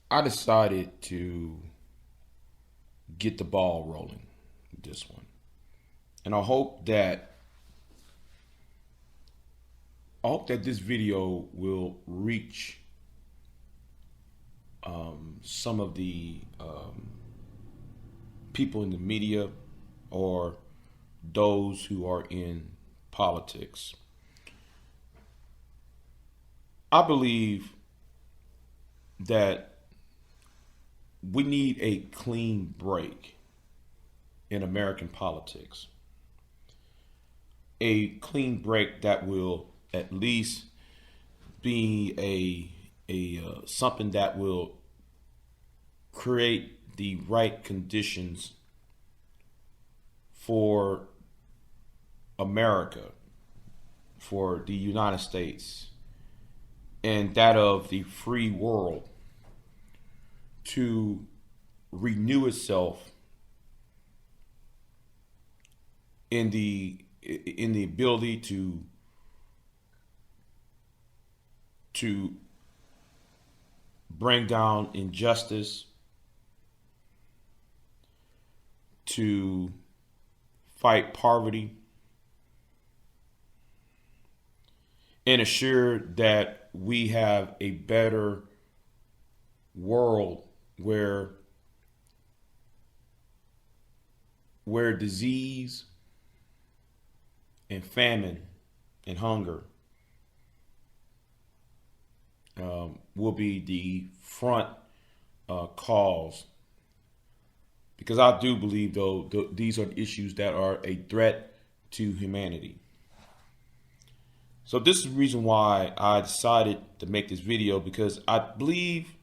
I decided to get the ball rolling with this one. And I hope that this video will reach some of the people in the media or those who are in politics. I believe that we need a clean break in American politics. A clean break that will at least be a something that will create the right conditions for America, for the United States, and that of the free world to renew itself in the ability to bring down injustice, to fight poverty, and assure that we have a better world where disease and famine and hunger will be the front cause. Because I do believe, though, these are issues that are a threat to humanity. So this is the reason why I decided to make this video, because I believe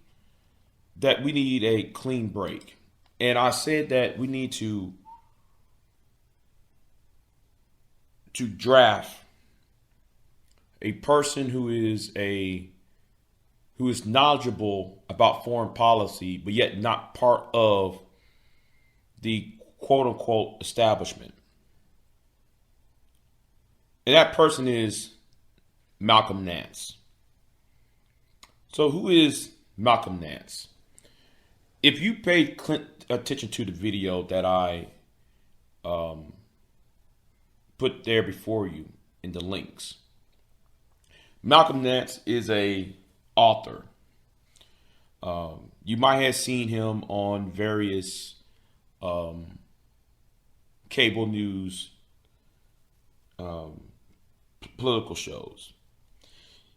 that we need a clean break. And I said that we need to draft a person who is knowledgeable about foreign policy, but yet not part of the quote unquote establishment. And that person is Malcolm Nance. So who is Malcolm Nance? If you paid attention to the video that I put there before you in the links, Malcolm Nance is a author. You might have seen him on various cable news political shows.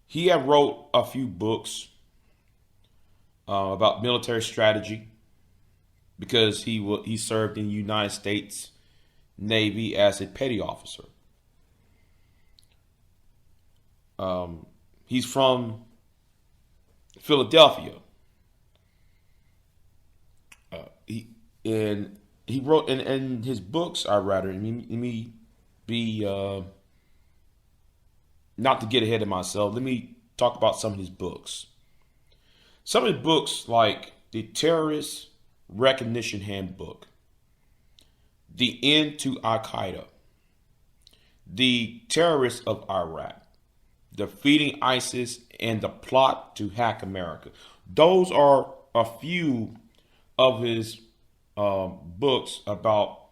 He had wrote a few books about military strategy, because he served in the United States Navy as a petty officer. He's from Philadelphia. He wrote in his books. Let me be not to get ahead of myself. Let me talk about some of his books. Some of his books, like the Terrorist Recognition Handbook, The End to Al Qaeda, The Terrorists of Iraq, Defeating ISIS, and The Plot to Hack America. Those are a few of his books about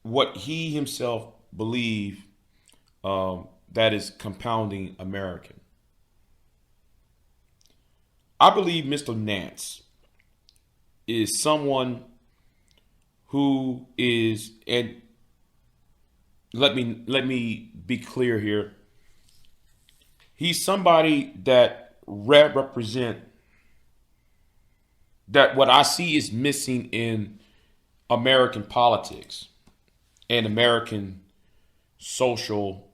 what he himself believed that is compounding American. I believe Mr. Nance is someone who is, and let me be clear here. He's somebody that represent that what I see is missing in American politics and American social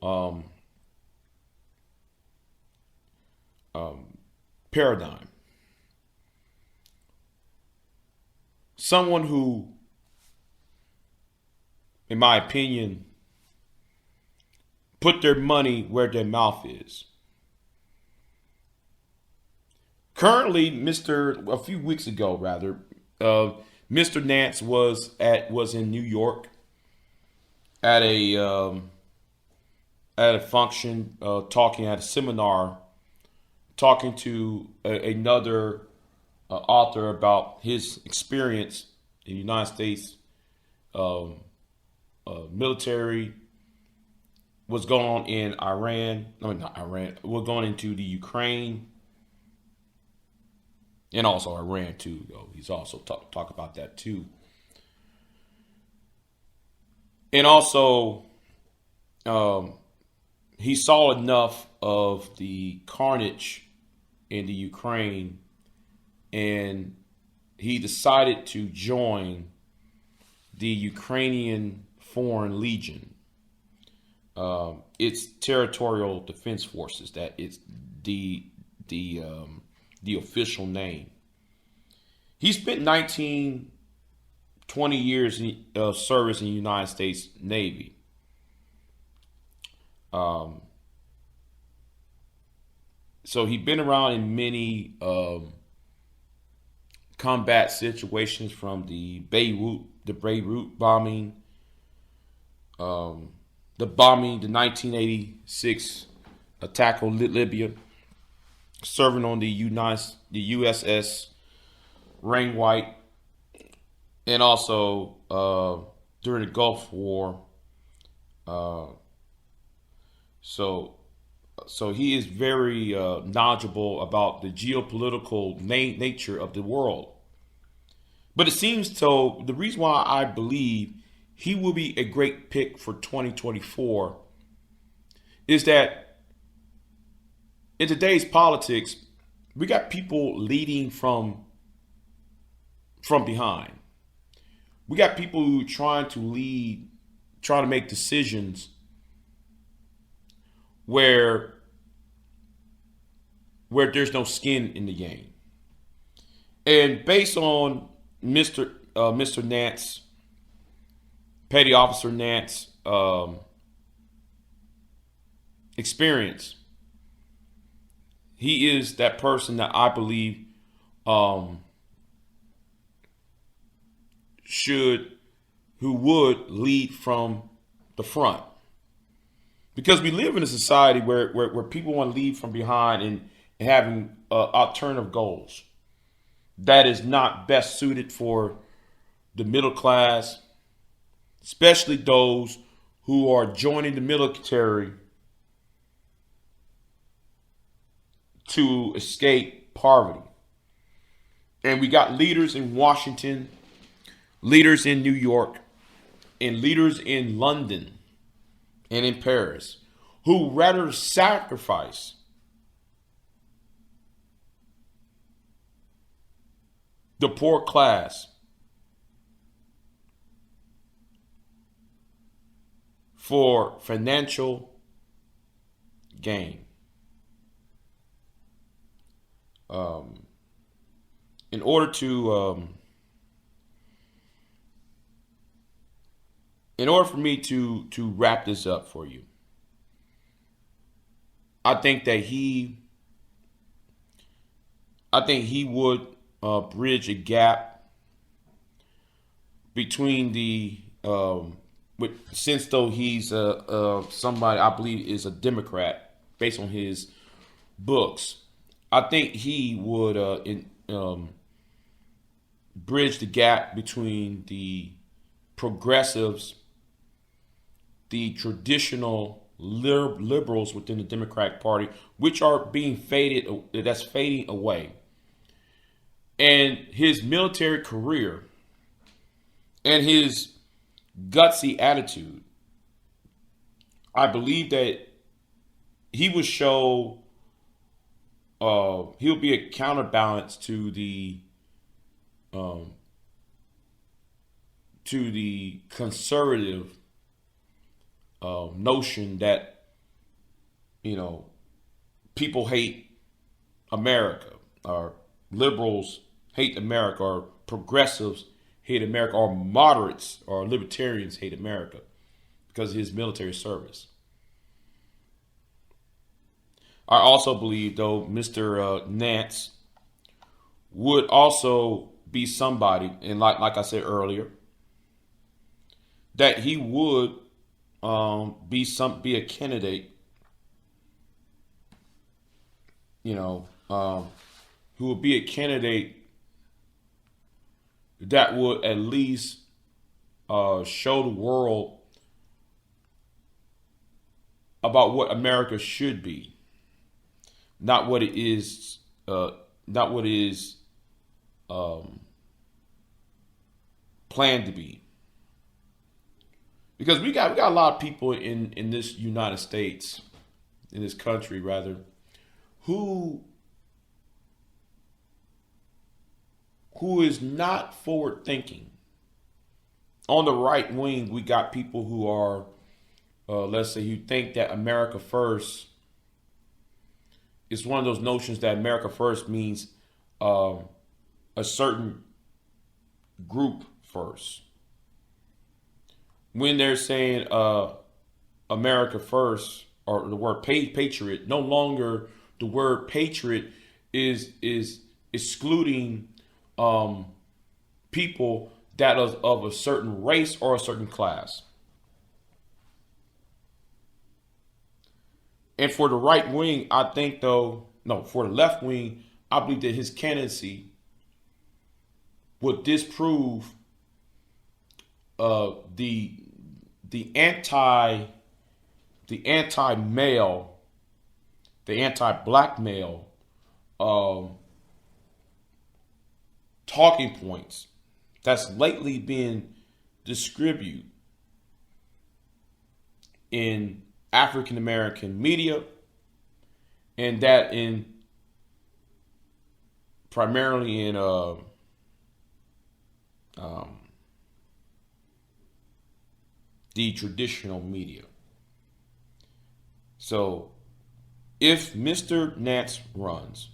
paradigm. Someone who, in my opinion, put their money where their mouth is. Currently, a few weeks ago, Mr. Nance was in New York at a function, talking at a seminar talking to another author about his experience in the United States military, what's going on in Iran. No, not Iran. What's going into the Ukraine, and also Iran too. Though he's also talk about that too, and also he saw enough of the carnage in the Ukraine, and he decided to join the Ukrainian Foreign Legion. It's territorial defense forces. That it's the official name. He spent 20 years of service in the United States Navy. So he'd been around in many combat situations, from the Beirut bombing, the 1986 attack on Libya, serving on the USS Rain White, and also during the Gulf War. So he is very knowledgeable about the geopolitical nature of the world. But it seems so. The reason why I believe he will be a great pick for 2024 is that in today's politics, we got people leading from behind. We got people who are trying to lead, trying to make decisions where there's no skin in the game. And based on Mr. Nance, Petty Officer Nance, experience, he is that person that I believe who would lead from the front. Because we live in a society where people want to lead from behind and having alternative goals. That is not best suited for the middle class, especially those who are joining the military to escape poverty. And we got leaders in Washington, leaders in New York, and leaders in London and in Paris who rather sacrifice the poor class for financial gain. In order for me to wrap this up for you, I think he would bridge a gap between since though he's somebody I believe is a Democrat based on his books. I think he would bridge the gap between the progressives, the traditional liberals within the Democratic Party, which are being fading away, and his military career and his gutsy attitude. I believe that he would show he'll be a counterbalance to the conservative notion that, people hate America, or liberals hate America, or progressives hate America, or moderates or libertarians hate America because of his military service. I also believe, though, Mr. Nance would also be somebody, and like I said earlier, that he would be a candidate, who would be a candidate that would at least show the world about what America should be, not what it is, not what it is planned to be. Because we got a lot of people in this United States, in this country rather, who is not forward thinking. On the right wing, we got people who are, let's say, who think that America first is one of those notions that America first means a certain group first. When they're saying America first, or the word patriot, no longer the word patriot is excluding people that are of a certain race or a certain class. And for the right wing, I think for the left wing, I believe that his candidacy would disprove the anti-male, the anti-black male talking points that's lately been distributed in African American media, and that in primarily in the traditional media. So if Mr. Nance runs,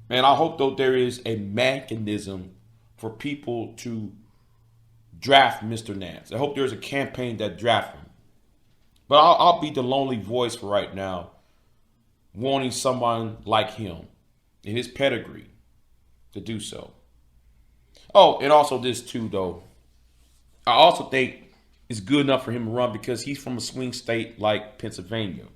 and I hope though there is a mechanism for people to draft Mr. Nance. I hope there's a campaign that drafts him. But I'll be the lonely voice for right now, wanting someone like him in his pedigree to do so. Oh, and also this too, though. I also think it's good enough for him to run because he's from a swing state like Pennsylvania.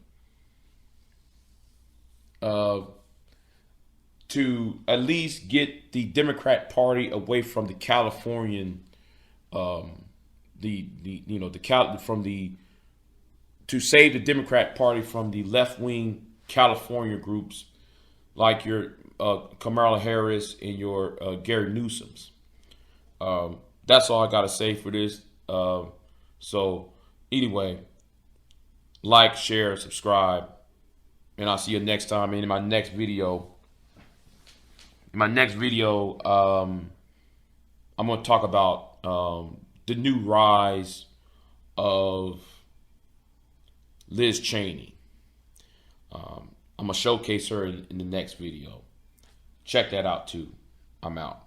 To at least get the Democrat Party away from the Californian, to save the Democrat Party from the left wing California groups like your Kamala Harris and your Gary Newsom's. That's all I got to say for this. So anyway, like, share, subscribe, and I'll see you next time. And in my next video, I'm going to talk about the new rise of Liz Cheney. I'm going to showcase her in the next video. Check that out too. I'm out.